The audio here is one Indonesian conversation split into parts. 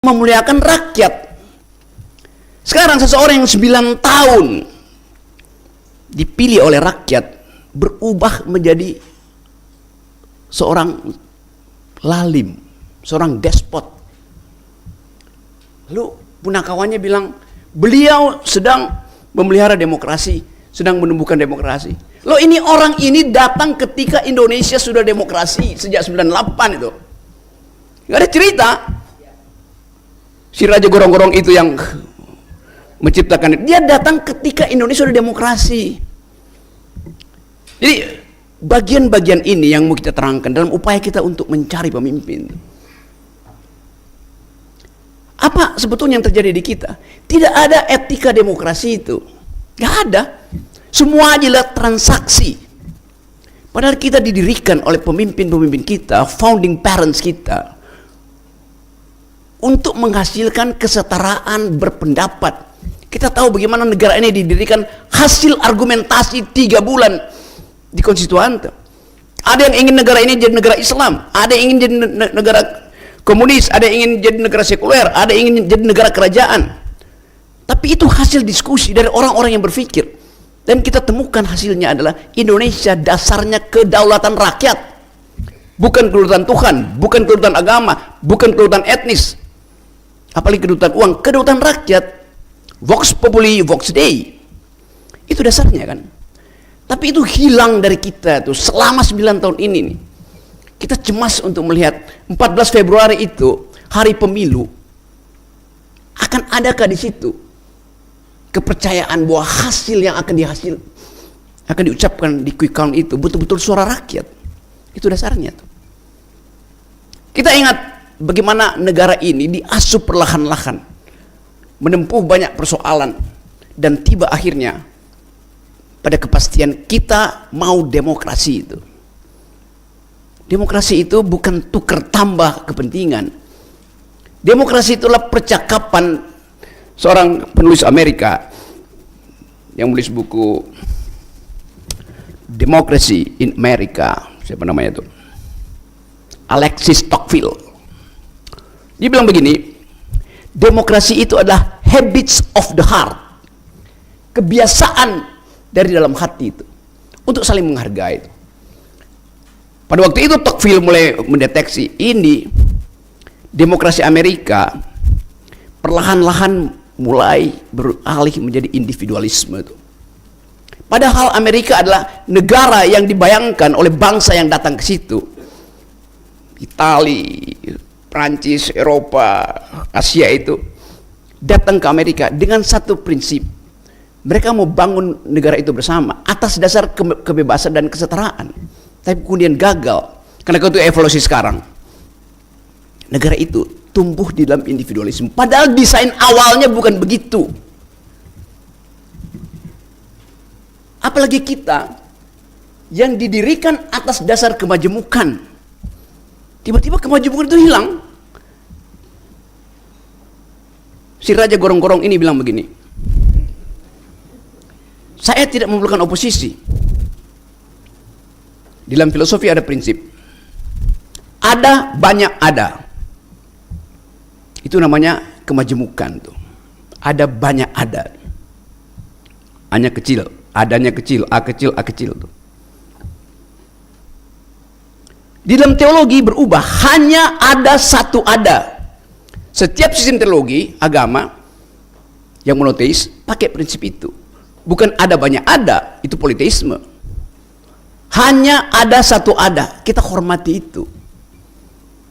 memuliakan rakyat. Sekarang seseorang yang 9 tahun dipilih oleh rakyat berubah menjadi seorang lalim, seorang despot. Lalu punakawannya bilang beliau sedang memelihara demokrasi, sedang menumbuhkan demokrasi. Loh, ini orang ini datang ketika Indonesia sudah demokrasi sejak 98 itu. Gak ada cerita. Si Raja Gorong-Gorong itu yang menciptakan itu. Dia datang ketika Indonesia sudah demokrasi. Jadi bagian-bagian ini yang mau kita terangkan dalam upaya kita untuk mencari pemimpin. Apa sebetulnya yang terjadi di kita? Tidak ada etika demokrasi itu. Gak ada. Semua adalah transaksi. Padahal kita didirikan oleh pemimpin-pemimpin kita, founding parents kita, untuk menghasilkan kesetaraan berpendapat. Kita tahu bagaimana negara ini didirikan hasil argumentasi 3 bulan di konstituante. Ada yang ingin negara ini jadi negara Islam, ada yang ingin jadi negara komunis, ada yang ingin jadi negara sekuler, ada yang ingin jadi negara kerajaan. Tapi itu hasil diskusi dari orang-orang yang berpikir. Dan kita temukan hasilnya adalah Indonesia dasarnya kedaulatan rakyat. Bukan kedaulatan Tuhan, bukan kedaulatan agama, bukan kedaulatan etnis. Apalagi kedaulatan uang, kedaulatan rakyat. Vox populi, vox dei. Itu dasarnya kan. Tapi itu hilang dari kita tuh selama 9 tahun ini nih. Kita cemas untuk melihat 14 Februari itu hari pemilu. Akan adakah di situ kepercayaan bahwa hasil yang akan diucapkan di quick count itu betul-betul suara rakyat. Itu dasarnya tuh. Kita ingat bagaimana negara ini diasuh perlahan-lahan, menempuh banyak persoalan, dan tiba akhirnya pada kepastian kita mau demokrasi itu. Demokrasi itu bukan tukar tambah kepentingan. Demokrasi itulah percakapan. Seorang penulis Amerika yang menulis buku Democracy in America, siapa namanya itu? Alexis Tocqueville. Dia bilang begini, demokrasi itu adalah habits of the heart, kebiasaan dari dalam hati itu, untuk saling menghargai itu. Pada waktu itu Tocqueville mulai mendeteksi ini demokrasi Amerika perlahan-lahan mulai beralih menjadi individualisme itu. Padahal Amerika adalah negara yang dibayangkan oleh bangsa yang datang ke situ. Itali, Prancis, Eropa, Asia itu datang ke Amerika dengan satu prinsip. Mereka mau bangun negara itu bersama atas dasar kebebasan dan kesetaraan. Tapi kemudian gagal. Karena itu evolusi sekarang. Negara itu tumbuh di dalam individualisme. Padahal desain awalnya bukan begitu. Apalagi kita yang didirikan atas dasar kemajemukan. Tiba-tiba kemajemukan itu hilang. Si Raja Gorong-Gorong ini bilang begini, saya tidak memerlukan oposisi. Di dalam filosofi ada prinsip, ada banyak ada. Itu namanya kemajemukan tuh. Ada banyak ada. Hanya kecil, adanya kecil, A kecil, A kecil tuh. Di dalam teologi berubah, hanya ada satu ada. Setiap sistem teologi, agama yang monoteis pakai prinsip itu. Bukan ada banyak ada, itu politeisme. Hanya ada satu ada, kita hormati itu.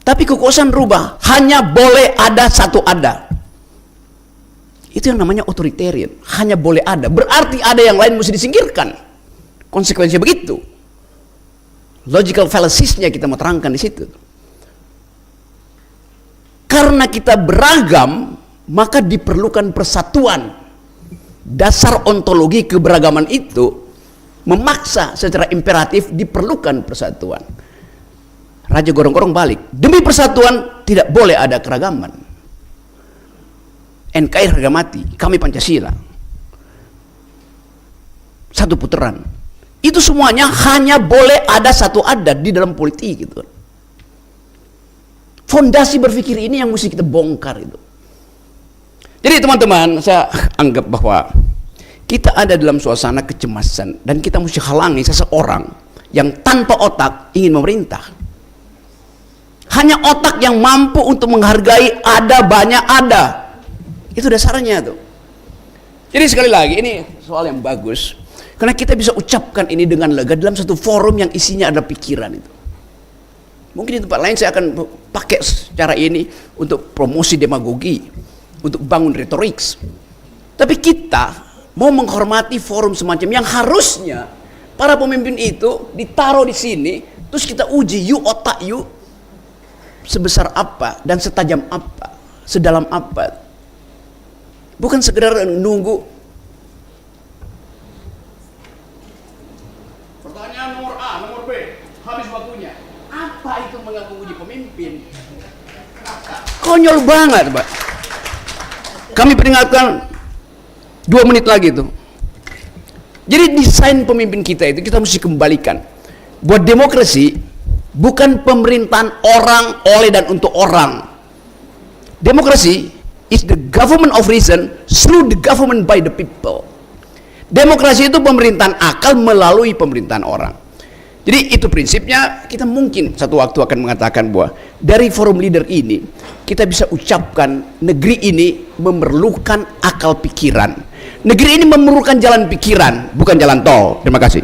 Tapi kekuasaan rubah, hanya boleh ada satu ada. Itu yang namanya otoritarian, hanya boleh ada. Berarti ada yang lain mesti disingkirkan. Konsekuensinya begitu. Logical fallacies-nya kita mau terangkan di situ. Karena kita beragam, maka diperlukan persatuan. Dasar ontologi keberagaman itu memaksa secara imperatif diperlukan persatuan. Raja Gorong-Gorong balik, demi persatuan tidak boleh ada keragaman. NKRI harga mati, kami Pancasila. Satu putaran. Itu semuanya hanya boleh ada satu adat di dalam politik gitu. Fondasi berpikir ini yang mesti kita bongkar itu. Jadi teman-teman, saya anggap bahwa kita ada dalam suasana kecemasan dan kita mesti halangi seseorang yang tanpa otak ingin memerintah. Hanya otak yang mampu untuk menghargai ada banyak ada. Itu dasarnya tuh. Jadi sekali lagi ini soal yang bagus karena kita bisa ucapkan ini dengan lega dalam satu forum yang isinya ada pikiran itu. Mungkin di tempat lain saya akan pakai cara ini untuk promosi demagogi, untuk bangun retorik. Tapi kita mau menghormati forum semacam yang harusnya para pemimpin itu ditaruh di sini, terus kita uji otak sebesar apa dan setajam apa, sedalam apa. Bukan sekedar nunggu. Pertanyaan nomor A, nomor B, habis waktunya. Apa itu mengaku uji pemimpin? Konyol banget, Pak. Kami peringatkan 2 menit lagi tuh. Jadi desain pemimpin kita itu kita mesti kembalikan. Buat demokrasi bukan pemerintahan orang, oleh dan untuk orang. Demokrasi is the government of reason through the government by the people. Demokrasi itu pemerintahan akal melalui pemerintahan orang. Jadi itu prinsipnya. Kita mungkin satu waktu akan mengatakan bahwa dari forum leader ini kita bisa ucapkan negeri ini memerlukan akal pikiran. Negeri ini memerlukan jalan pikiran, bukan jalan tol. Terima kasih.